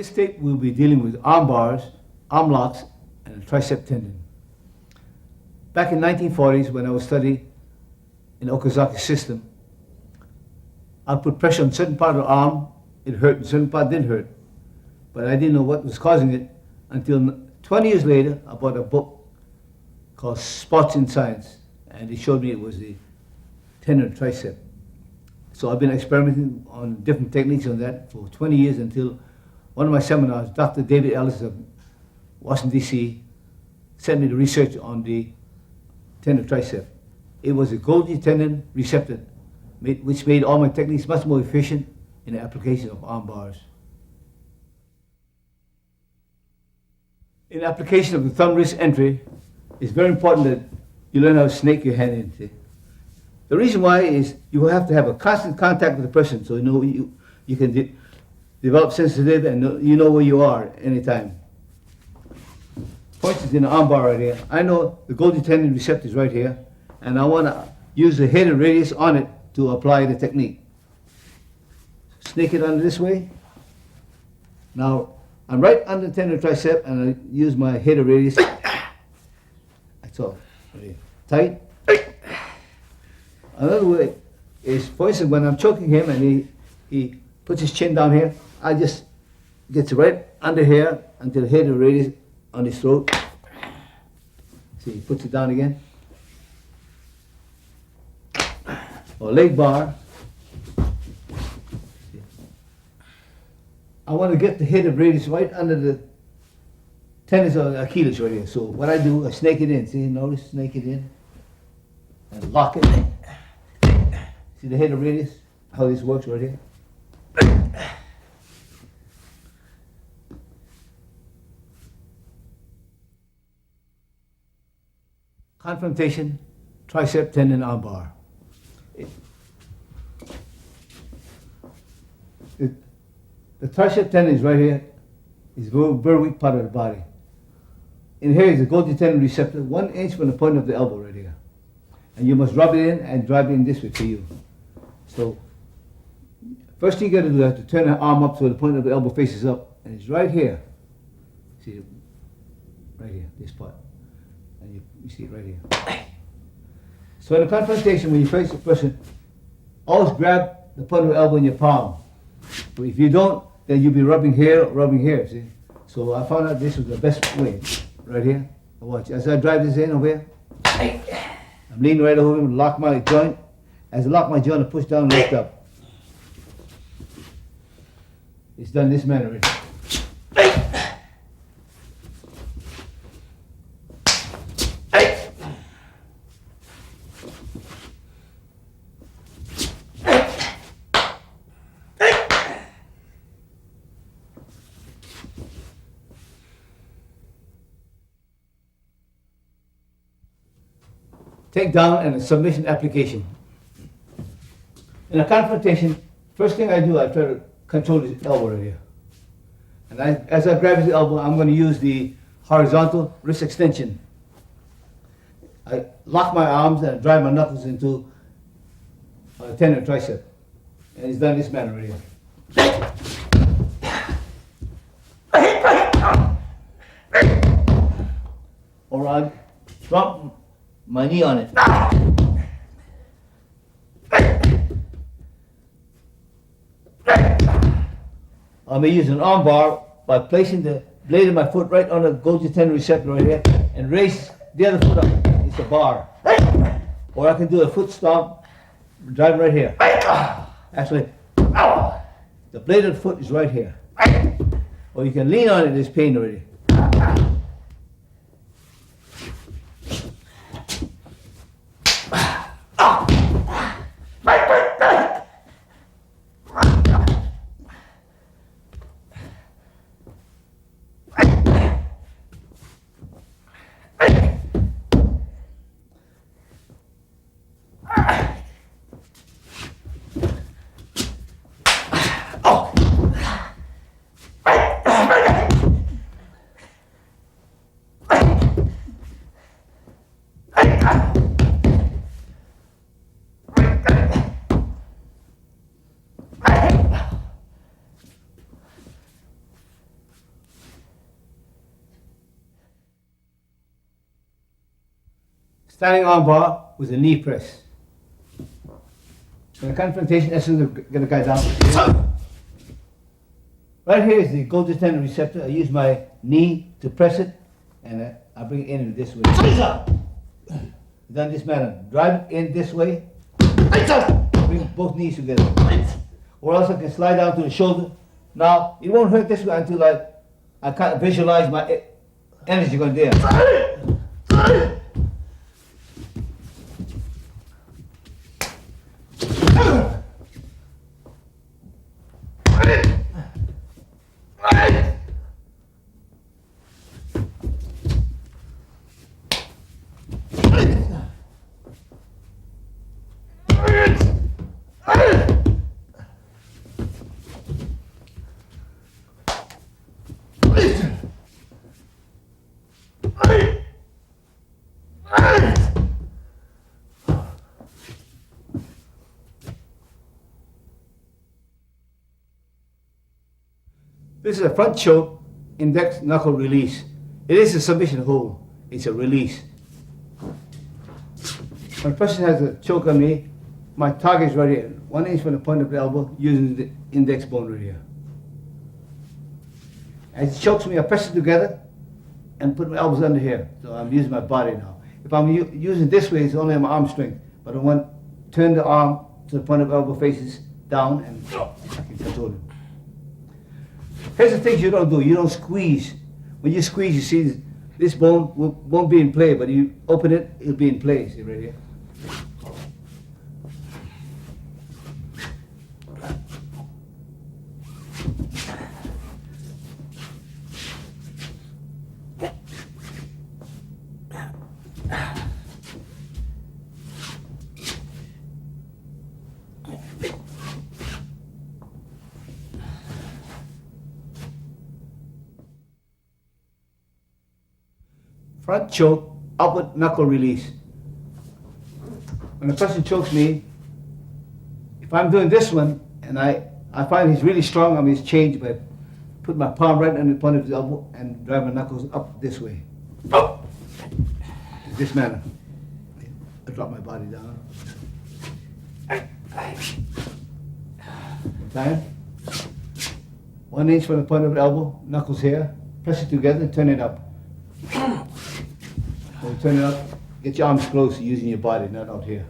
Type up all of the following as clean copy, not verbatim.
This tape we'll be dealing with arm bars, arm locks, and a tricep tendon. Back in 1940s, when I was studying in Okazaki's system, I'd put pressure on certain part of the arm, it hurt, and certain part didn't hurt. But I didn't know what was causing it until 20 years later, I bought a book called Spots in Science, and it showed me it was the tendon tricep. So I've been experimenting on different techniques on that for 20 years until one of my seminars, Dr. David Ellis of Washington, D.C., sent me the research on the tendon tricep. It was a Golgi tendon receptor, which made all my techniques much more efficient in the application of arm bars. In the application of the thumb wrist entry, it's very important that you learn how to snake your hand in. See? The reason why is you will have to have a constant contact with the person, so you can develop sensitivity and you know where you are anytime. For instance, in the arm bar right here, I know the Golgi tendon receptor is right here, and I want to use the head and radius on it to apply the technique. Snake it under this way. Now, I'm right under the tendon tricep, and I use my head and radius. That's all. Right here. Tight. Another way is, for instance, when I'm choking him and he puts his chin down here, I just get right under here until the head and radius on his throat. See, he puts it down again. Or leg bar. I want to get the head and radius right under the tendons of Achilles right here. So what I do, I snake it in. See, notice, snake it in. And lock it. See the head and radius? How this works right here? Confrontation, tricep tendon armbar. The tricep tendon is right here. It's a very weak part of the body. In here is the Golgi tendon receptor, 1 inch from the point of the elbow right here. And you must rub it in and drive it in this way for you. So, first thing you got to do is to turn the arm up so the point of the elbow faces up. And it's right here. See it? Right here, this part. And you see it right here. So in a confrontation, when you face a person, always grab the point of the elbow in your palm. But if you don't, then you'll be rubbing here, see? So I found out this was the best way. Right here. Watch. As I drive this in over here, I'm leaning right over him, lock my joint. As I lock my joint, I push down and lift up. It's done this manner. Right? Takedown and a submission application. In a confrontation, first thing I do, I try to control his elbow right here. And as I grab his elbow, I'm going to use the horizontal wrist extension. I lock my arms and I drive my knuckles into the tendon tricep. And it's done this manner right here. Or I drop my knee on it. I may use an arm bar by placing the blade of my foot right on the Golgi tendon receptor right here and raise the other foot up. It's a bar. Or I can do a foot stomp, drive right here. Actually, the blade of the foot is right here. Or you can lean on it, there's pain already. Standing arm bar with a knee press. So the confrontation, as soon as I get the guy down. Right here is the golgi tendon receptor. I use my knee to press it, and I bring it in this way. Done this manner. Drive it in this way. Bring both knees together. Or else I can slide down to the shoulder. Now, it won't hurt this way until I can't visualize my energy going there. This is a front choke, index knuckle release. It is a submission hold. It's a release. When a person has a choke on me, my target is right here, 1 inch from the point of the elbow, using the index bone right here. As he chokes me, I press it together and put my elbows under here. So I'm using my body now. If I'm using this way, it's only my arm strength. But I want to turn the arm to the point of the elbow faces down, and I can control it. Here's the things you don't do. You don't squeeze. When you squeeze, you see this bone won't be in play, but you open it, it'll be in play. See right here? Front choke, upward knuckle release. When a person chokes me, if I'm doing this one, and I find he's really strong on his change, but put my palm right on the point of his elbow and drive my knuckles up this way. This manner. I drop my body down. Time. 1 inch from the point of the elbow, knuckles here. Press it together and turn it up. When you turn it up, get your arms close using your body, not out here.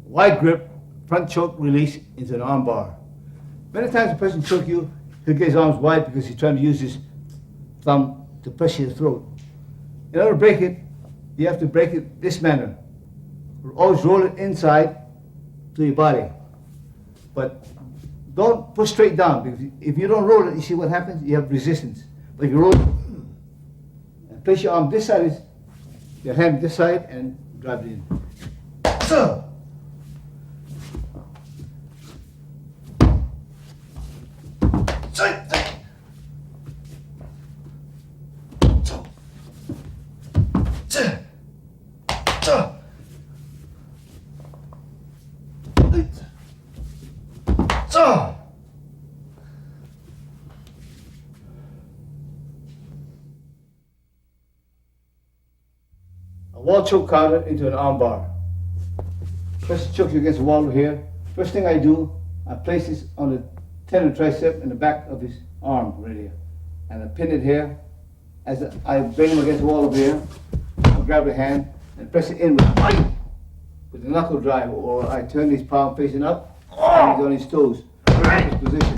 Wide grip, front choke release into an arm bar. Many times a person choke you, he'll get his arms wide because he's trying to use his thumb to press your throat. In order to break it, you have to break it this manner. Always roll it inside to your body. But don't push straight down, because if you don't roll it, you see what happens? You have resistance. But if you roll it, and place your arm this side, your hand this side, and drive it in. So. A wall choke counter into an arm bar. First choke you against the wall here. First thing I do, I place this on the tendon tricep in the back of his arm right here. And I pin it here. As I bring him against the wall over here, I grab the hand and press it in with the knuckle drive, or I turn his palm facing up and he's on his toes. His position.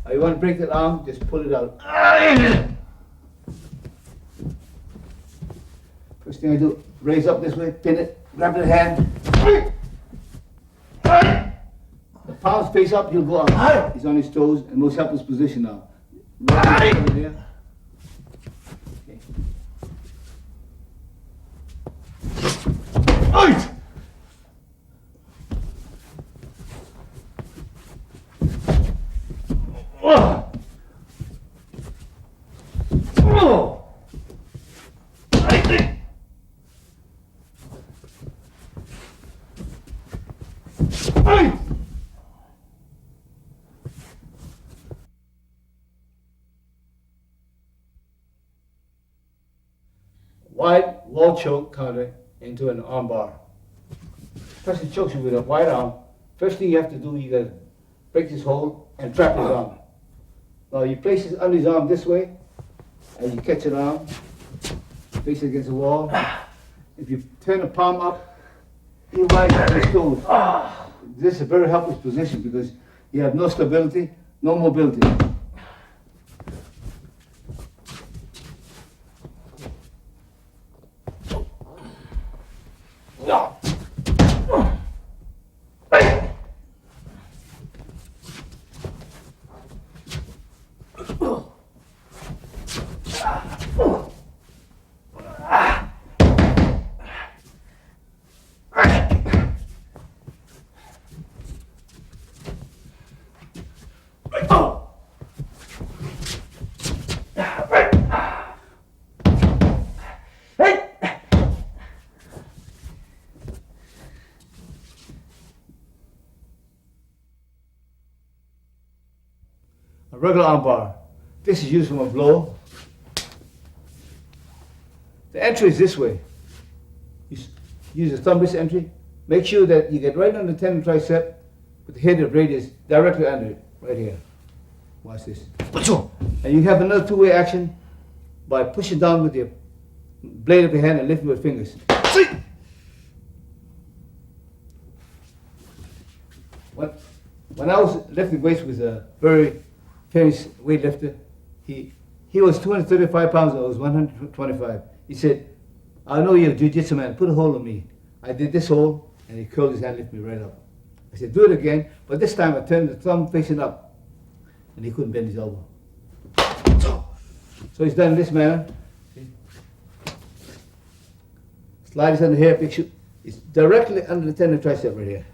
Now you want to break that arm, just pull it out. First thing I do, raise up this way, pin it, grab the hand. The palms face up, he'll go up. He's on his toes, and most helpless position now. Right over there. Okay. Wide wall choke counter into an armbar. Person chokes you with a wide arm. First thing you have to do, you gotta break this hold and trap his arm. Now you place it under his arm this way, and you catch it arm, face it against the wall. If you turn the palm up, he rises on his toes. This is a very helpless position because you have no stability, no mobility. A regular armbar. This is used from a blow. The entry is this way. Use the thumb wrist entry. Make sure that you get right on the tendon tricep with the head of radius directly under it, right here. Watch this. And you have another two-way action by pushing down with your blade of your hand and lifting with fingers. When I was lifting weights with a very famous weightlifter, he was 235 pounds, I was 125. He said, I know you're a Jujitsu man, put a hold on me. I did this hold, and he curled his hand, lifted me right up. I said, do it again, but this time I turned the thumb facing up, and he couldn't bend his elbow. So he's done in this manner. See? Slide his under here, picture. It's directly under the tendon tricep right here.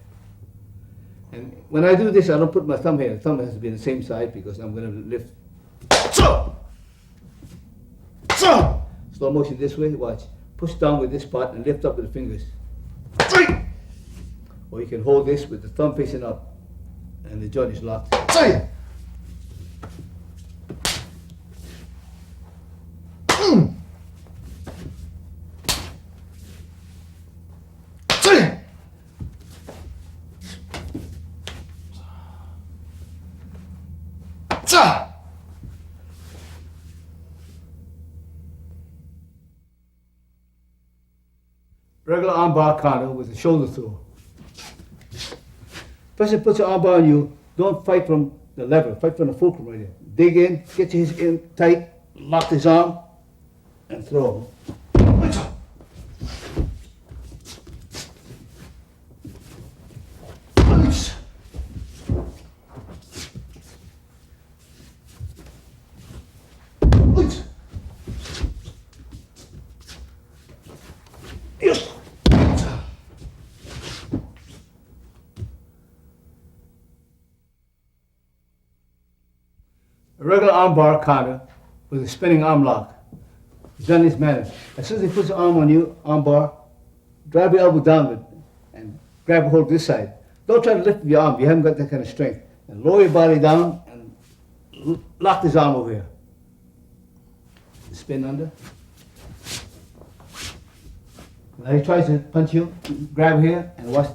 And when I do this, I don't put my thumb here. The thumb has to be on the same side because I'm going to lift. Slow motion this way, watch. Push down with this part and lift up with the fingers. Or you can hold this with the thumb facing up and the joint is locked. Regular armbar counter with a shoulder throw. Person puts an armbar on you, don't fight from the lever, fight from the fulcrum right here. Dig in, get his in tight, lock his arm, and throw. A regular armbar counter with a spinning arm lock is done in this manner. As soon as he puts the arm on you, armbar, drive your elbow downward and grab a hold this side. Don't try to lift your arm, you haven't got that kind of strength. And lower your body down and lock this arm over here. Spin under. Now he tries to punch you, grab here and watch.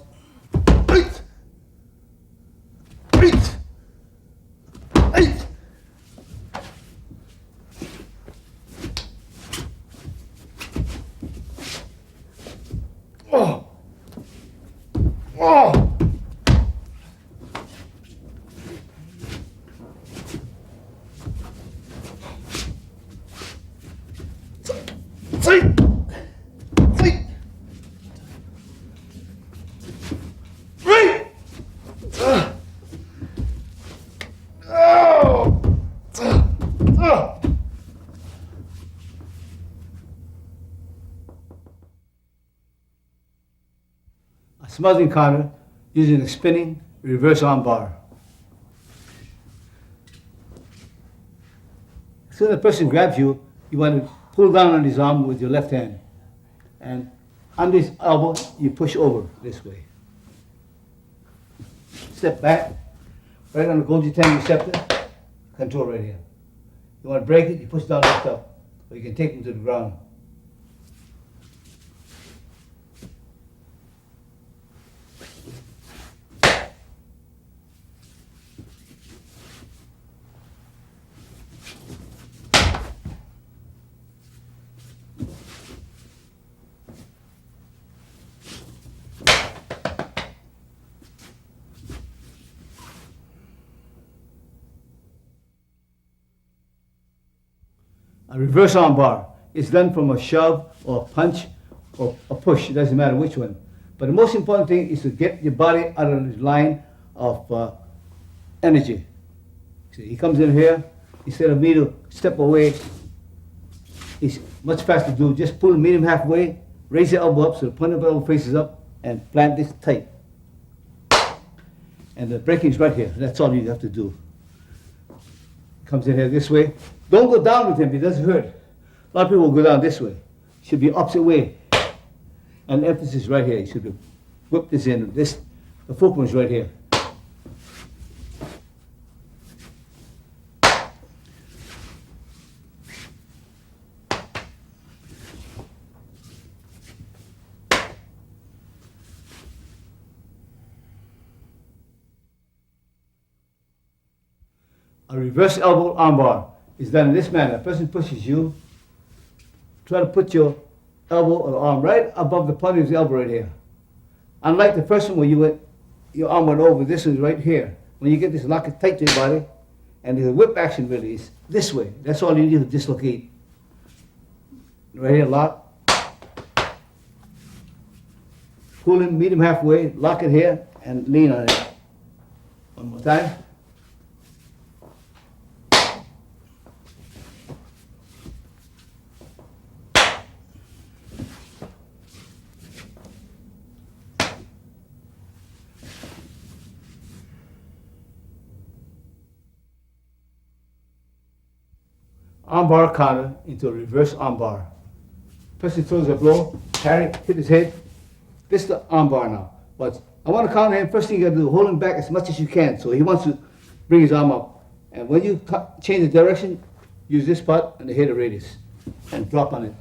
A smothering counter using a spinning reverse arm bar. As soon as the person grabs you, you want to pull down on his arm with your left hand. And under his elbow, you push over this way. step back, right on the Golgi tendon receptor, control right here. You want to break it, you push down, lift up, or you can take them to the ground. A reverse arm bar is done from a shove or a punch or a push, it doesn't matter which one. But the most important thing is to get your body out of the line of energy. See, he comes in here, instead of me to step away, it's much faster to do. Just pull, meet him halfway, raise the elbow up so the point of the elbow faces up, and plant this tight. And the breaking is right here. That's all you have to do. Comes in here this way. Don't go down with him, it doesn't hurt. A lot of people will go down this way. Should be opposite way. And emphasis right here. You should be whip this in. The fulcrum is right here. A reverse elbow armbar is done in this manner. A person pushes you, try to put your elbow or arm right above the point of his elbow right here. Unlike the first one where your arm went over, this is right here. When you get this, lock it tight to your body, and there's a whip action really. It's this way. That's all you need to dislocate. Right here, lock. Pull him, meet him halfway, lock it here, and lean on it. One more time. Armbar counter into a reverse armbar. Person throws a blow, parry, hit his head. This is the armbar now. But I want to counter him. First thing you got to do, hold him back as much as you can. So he wants to bring his arm up. And when you change the direction, use this part and the head of radius. And drop on it.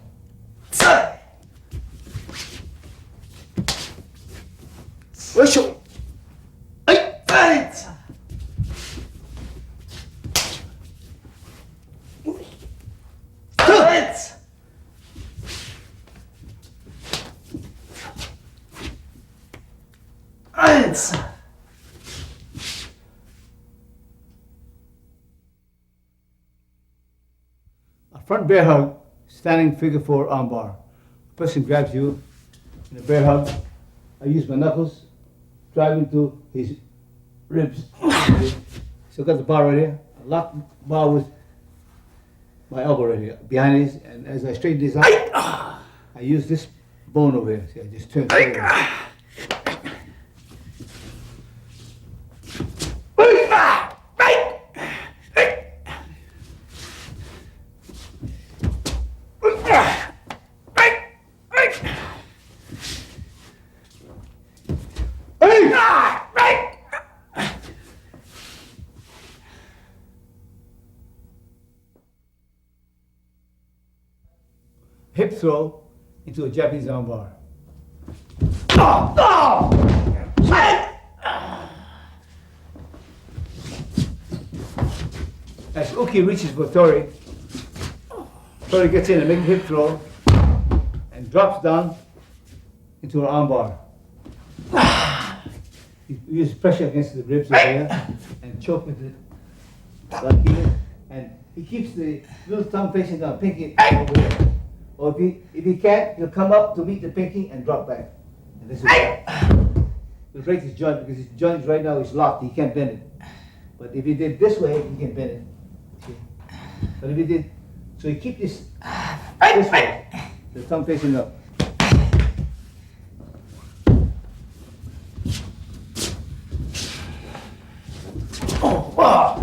A front bear hug, standing figure 4 armbar. Person grabs you in a bear hug. I use my knuckles, drive into his ribs. So I got the bar right here. I lock the bar with my elbow right here, behind his, and as I straighten this out, I use this bone over here. See, I just turn it. Hip throw into a Japanese armbar. As Uki reaches for Tori, Tori gets in and makes a hip throw and drops down into an armbar. He uses pressure against the ribs over here and choke with it like here. And he keeps the little thumb facing down, pinky over here. Or if he can't, he'll come up to meet the pinky and drop back. And this is he'll break his joint because his joint right now is locked. He can't bend it. But if he did this way, he can bend it. See? But if he did, so he keep this way, the thumb facing up. Oh, wow.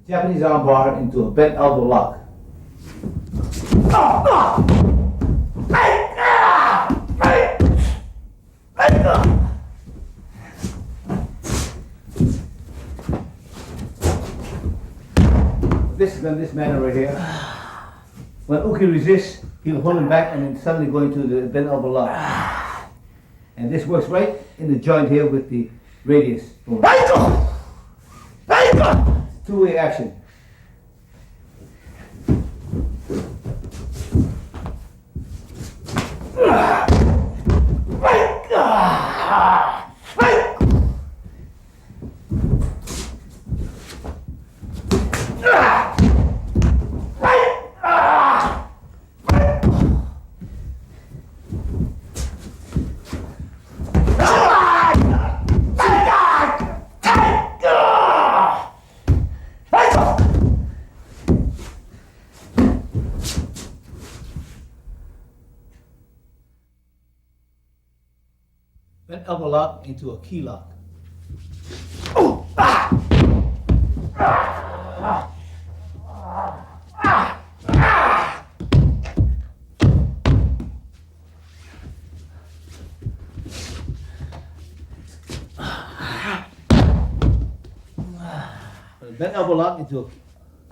Japanese armbar into a bent elbow lock. This is done this manner right here. When Uki resists, he'll hold him back and then suddenly go into the bent elbow lock. And this works right in the joint here with the radius. Two-way action. Bent elbow lock into a key lock. Bent elbow lock into a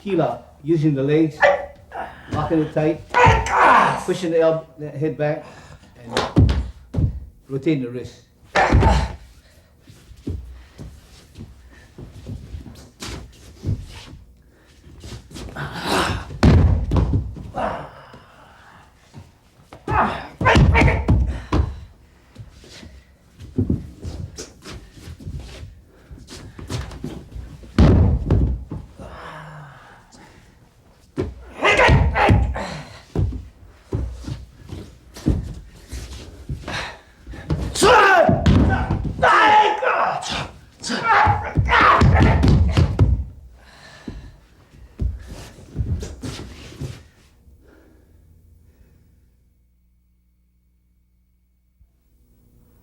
key lock, using the legs, locking it tight, pushing the head back, and rotating the wrist.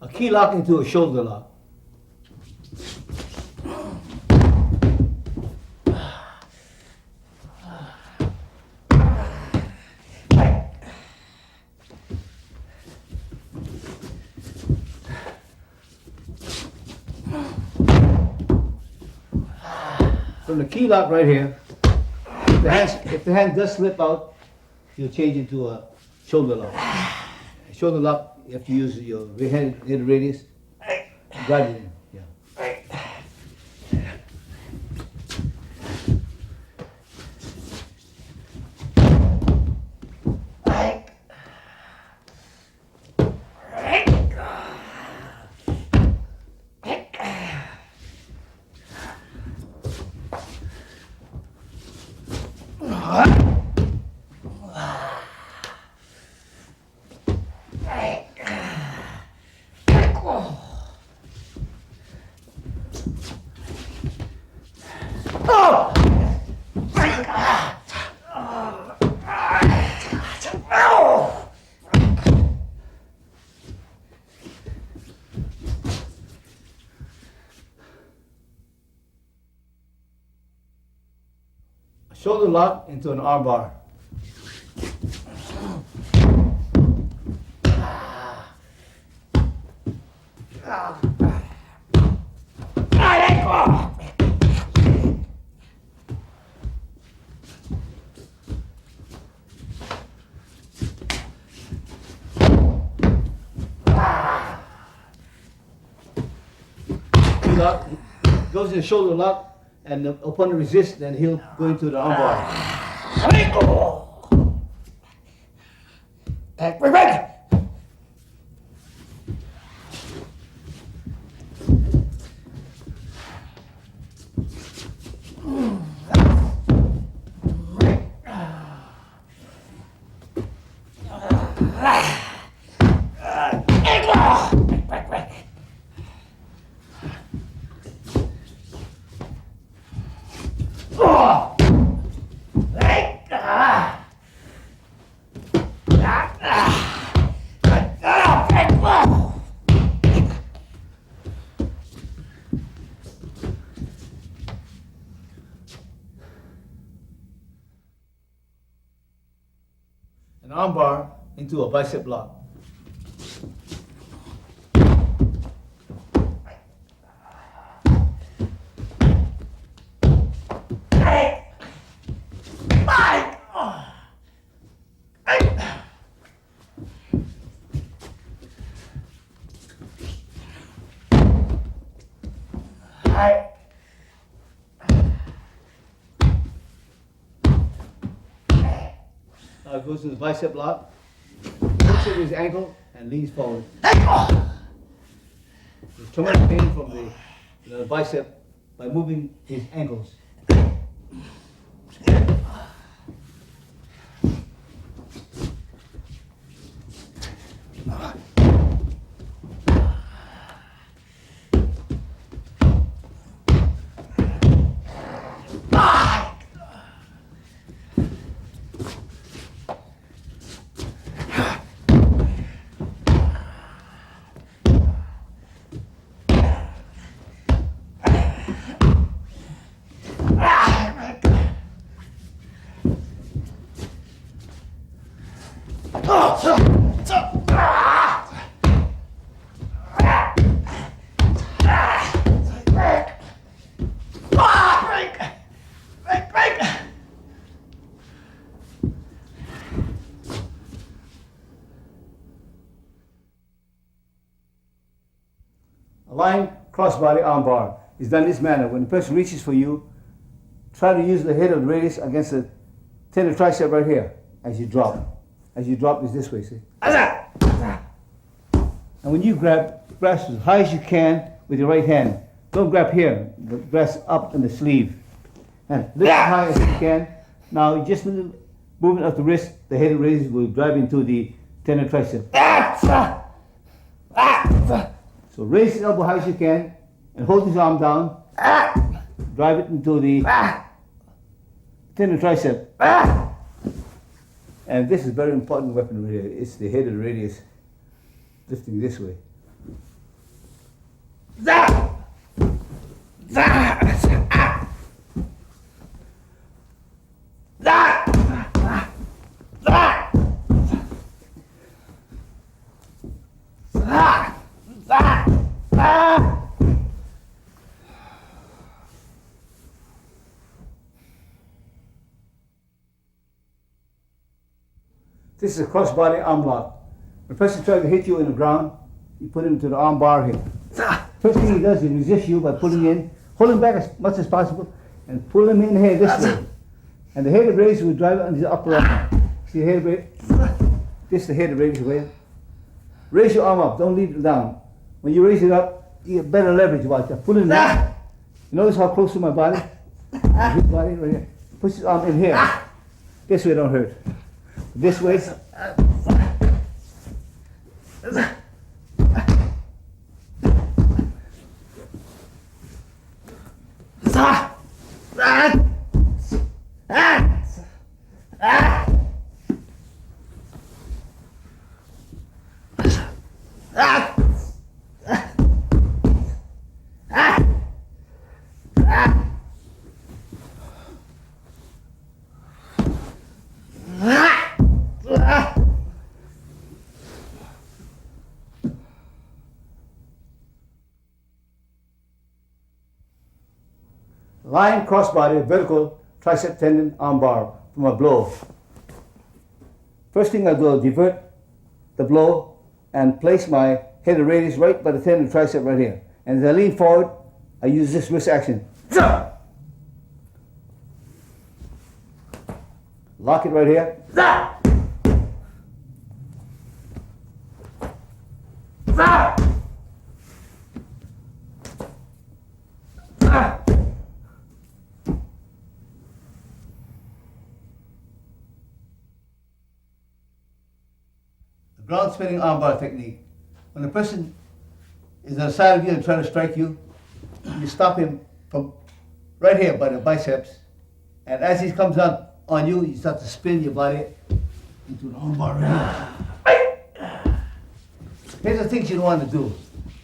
A key lock into a shoulder lock. From the key lock right here, if the hand does slip out, you'll change into a shoulder lock. Shoulder lock, you have to use your head radius, drive it in. Yeah. Shoulder lock into an armbar. Lock goes in the shoulder lock. And upon the resist, then he'll go into the armbar. an armbar into a bicep lock. Now it goes to the bicep lock, hooks at his ankle, and leans forward. There's tremendous pain from the bicep by moving his ankles. A lying crossbody armbar is done in this manner. When the person reaches for you, try to use the head of the radius against the tendon tricep right here as you drop. As you drop is this way, see? And when you grasp as high as you can with your right hand. Don't grab here, but grasp up in the sleeve. And lift as high as you can. Now, just a little movement of the wrist, the head of the radius will drive into the tendon tricep. So raise his elbow high as you can and hold his arm down. Drive it into the tendon tricep. And this is a very important weapon right here. It's the head of the radius lifting this way. This is a crossbody arm lock. When a person tries to hit you in the ground, you put him to the arm bar here. First thing he does, he resists you by pulling in, hold him back as much as possible, and pull him in here this way. And the head of the radius will drive it on his upper arm. See the head of the radius? This is the head of the radius way. Raise your arm up, don't leave it down. When you raise it up, you get better leverage. Watch, I pull him in. You notice how close to my body? His body right here. Push his arm in here. This way don't hurt. This way. Lying crossbody, vertical tricep tendon arm bar from a blow. First thing I do, I'll divert the blow and place my head of radius right by the tendon tricep right here. And as I lean forward, I use this wrist action. Lock it right here. Ground spinning armbar technique. When a person is on the side of you and trying to strike you, you stop him from right here by the biceps, and as he comes on you, you start to spin your body into an armbar right here. Here's the things you don't want to do.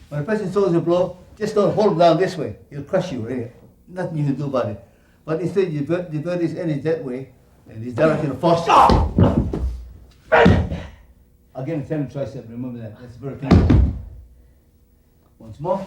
When a person throws a blow, just don't hold him down this way. He'll crush you right here. Nothing you can do about it. But instead, you divert his energy that way, and his direction of force. Again, a tendon tricep, remember that. That's very painful. Once more.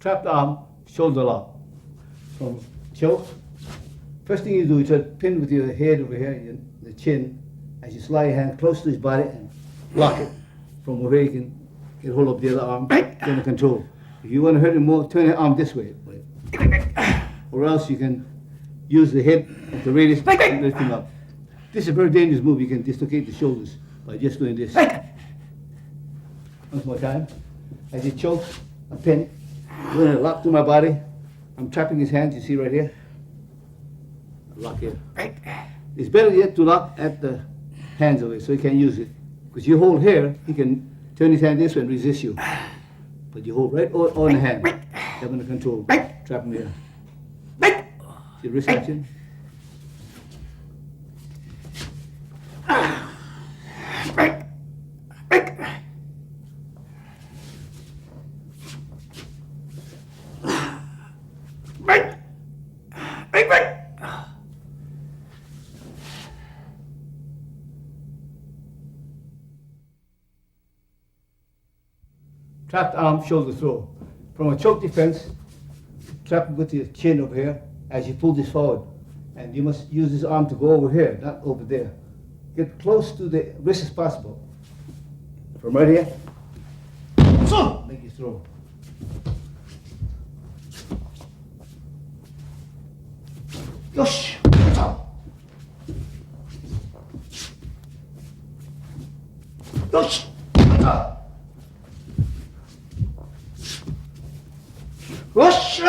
Trapped arm, shoulder lock. From choke. First thing you do is try to pin with your head over here, the chin, as you slide your hand close to his body and lock it. From over here you can get hold of the other arm, under control. If you want to hurt him more, turn your arm this way. Or else you can use the head of the radius and lift him up. This is a very dangerous move. You can dislocate the shoulders by just doing this. Once more time. As he chokes, a pin. I'm going to lock to my body. I'm trapping his hands, you see right here. Lock here. It's better yet to lock at the hands of it so he can use it. Because you hold here, he can turn his hand this way and resist you. But you hold right on the hand. Have under control. Trap him here. See wrist action? Trapped arm, shoulder throw. From a choke defense, trap with your chin over here as you pull this forward. And you must use this arm to go over here, not over there. Get close to the wrist as possible. From right here, make you throw. Yosh! Yosh! Rush!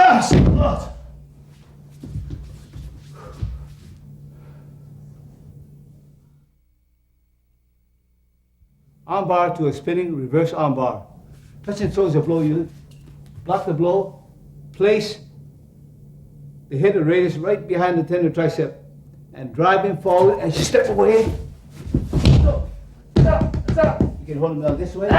Armbar to a spinning reverse armbar. Touch and throws a blow. You block the blow, place the head of radius right behind the tendon tricep, and drive him forward as you step away. Stop. You can hold him down this way.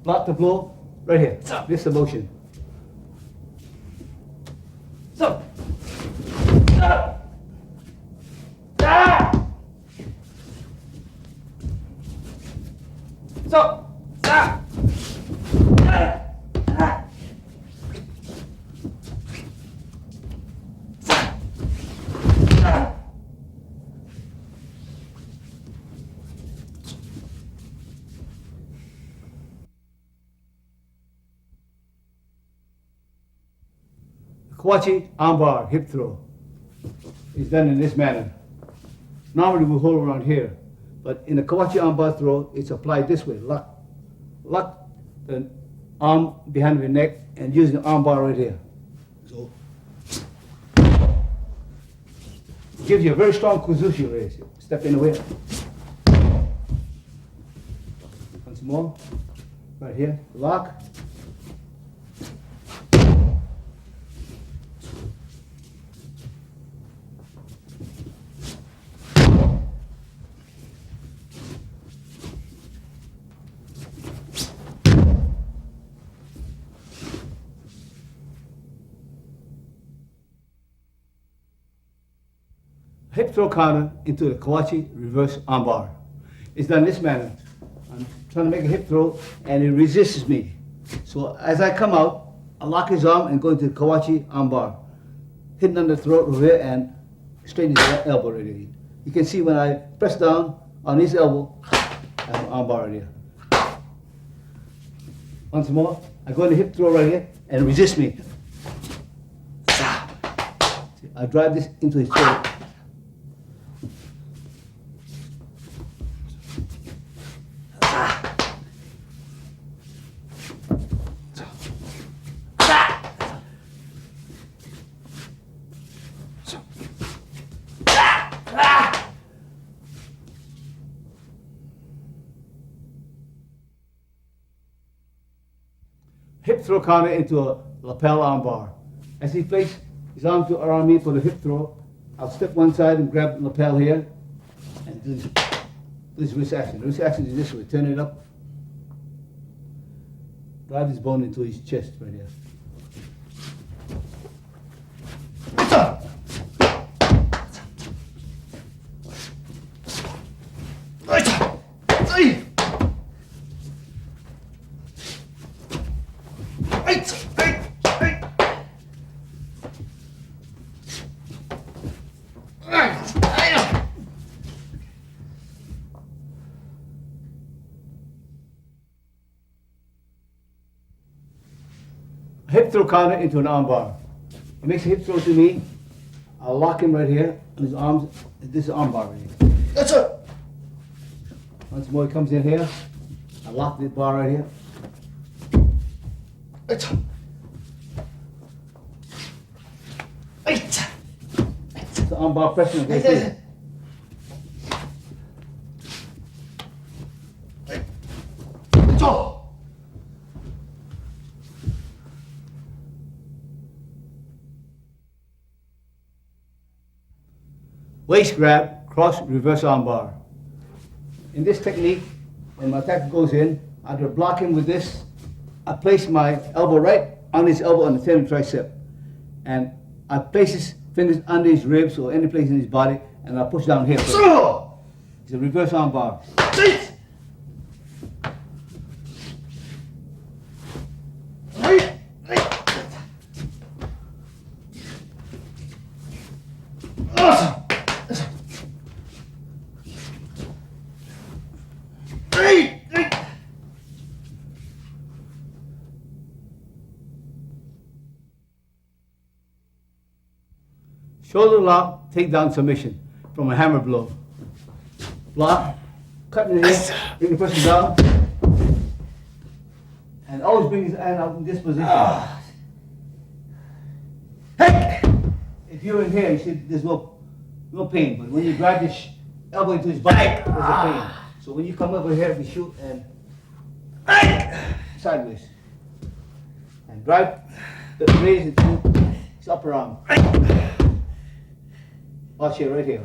Block the blow right here. This is the motion. So. Kawachi armbar hip throw is done in this manner. Normally we hold around here, but in a Kawachi armbar throw, it's applied this way. Lock the arm behind the neck and use the armbar right here. So it gives you a very strong kuzushi raise. Step in the way. Once more, right here, lock. Hip throw counter into the Kawachi reverse armbar. It's done this manner. I'm trying to make a hip throw and it resists me. So as I come out, I lock his arm and go into the Kawachi armbar. Hitting on the throat over here and straighten his elbow right here. You can see when I press down on his elbow, I have an armbar right here. Once more, I go into hip throw right here and resist me. I drive this into his throat. hip throw counter into a lapel armbar. As he places his arms around me for the hip throw, I'll step one side and grab the lapel here and do this wrist action. The wrist action is this way, turn it up, drive this bone into his chest right here. Hip throw counter into an armbar. He makes a hip throw to me. I'll lock him right here on his arms. This is armbar right here. That's it. Once more he comes in here. I lock the bar right here. That's it. It's the armbar pressing against me. Waist grab, cross, reverse armbar. In this technique, when my attacker goes in, I have to block him with this. I place my elbow right on his elbow on the tendon tricep. And I place his fingers under his ribs or any place in his body, and I push down here. It's a reverse armbar. Shoulder lock, takedown submission from a hammer blow. Block, cut in the head, bring the person down, and always bring his hand out in this position. Hey! If you're in here, you see there's no pain, but when you grab your elbow into his back, there's a pain. So when you come over here, we shoot and sideways. And drive the raise into his upper arm. Watch here, right here.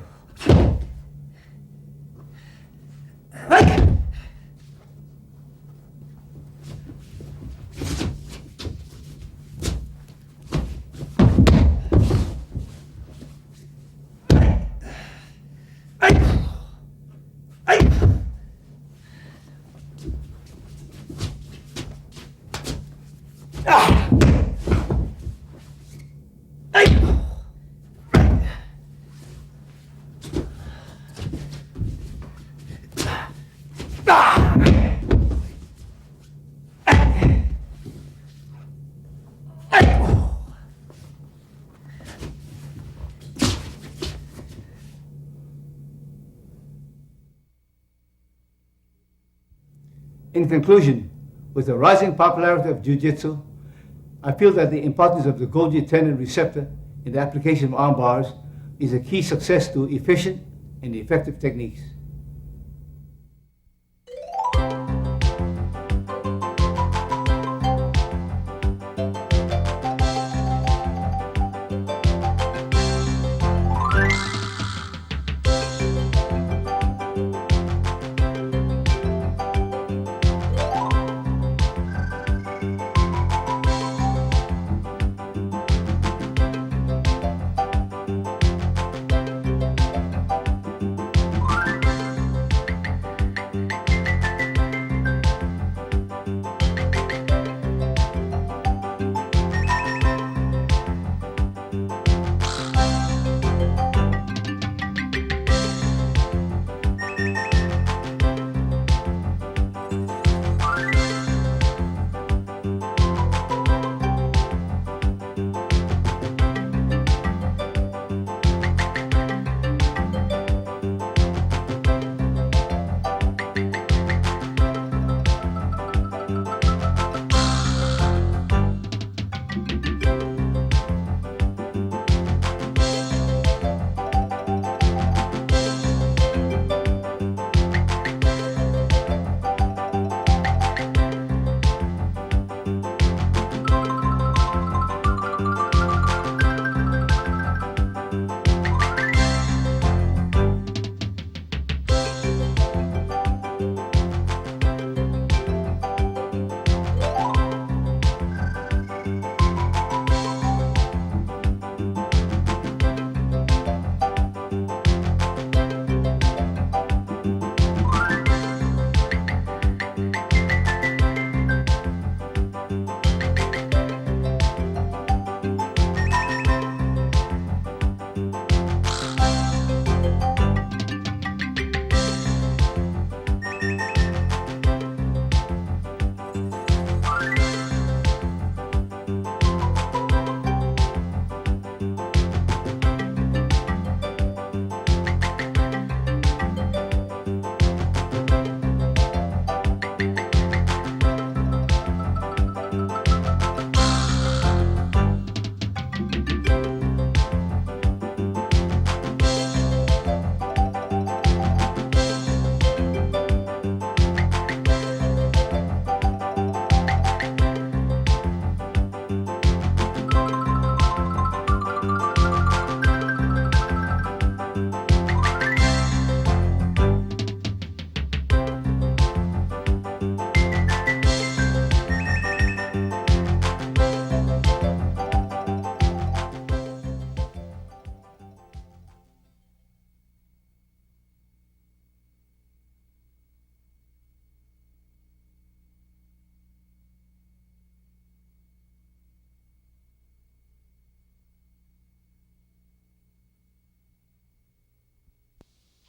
In conclusion, with the rising popularity of Jiu-Jitsu, I feel that the importance of the Golgi tendon receptor in the application of arm bars is a key success to efficient and effective techniques.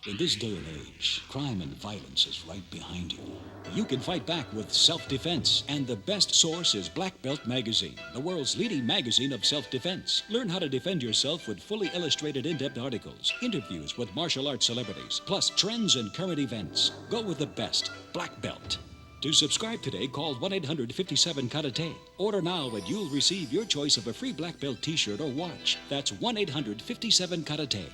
In this day and age, crime and violence is right behind you. You can fight back with self-defense, and the best source is Black Belt Magazine, the world's leading magazine of self-defense. Learn how to defend yourself with fully illustrated in-depth articles, interviews with martial arts celebrities, plus trends and current events. Go with the best, Black Belt. To subscribe today, call 1-800-57-KARATE. Order now and you'll receive your choice of a free Black Belt t-shirt or watch. That's 1-800-57-KARATE.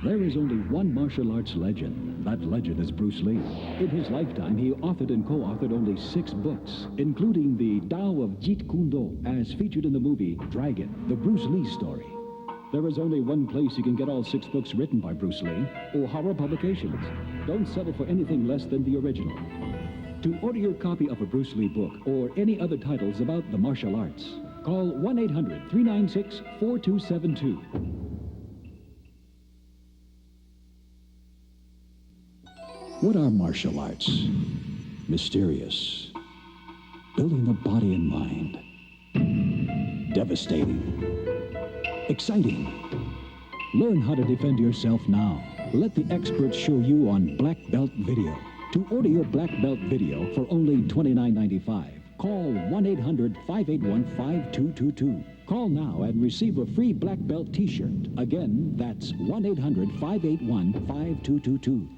There is only one martial arts legend. That legend is Bruce Lee. In his lifetime, he authored and co-authored only 6 books, including the Tao of Jeet Kune Do, as featured in the movie Dragon, the Bruce Lee story. There is only one place you can get all 6 books written by Bruce Lee, O'Hara Publications. Don't settle for anything less than the original. To order your copy of a Bruce Lee book or any other titles about the martial arts, call 1-800-396-4272. What are martial arts? Mysterious. Building the body and mind. Devastating. Exciting. Learn how to defend yourself now. Let the experts show you on Black Belt Video. To order your Black Belt Video for only $29.95, call 1-800-581-5222. Call now and receive a free Black Belt t-shirt. Again, that's 1-800-581-5222.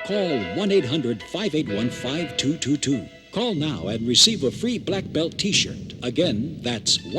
Call 1-800-581-5222. Call now and receive a free black belt t-shirt. Again, that's 1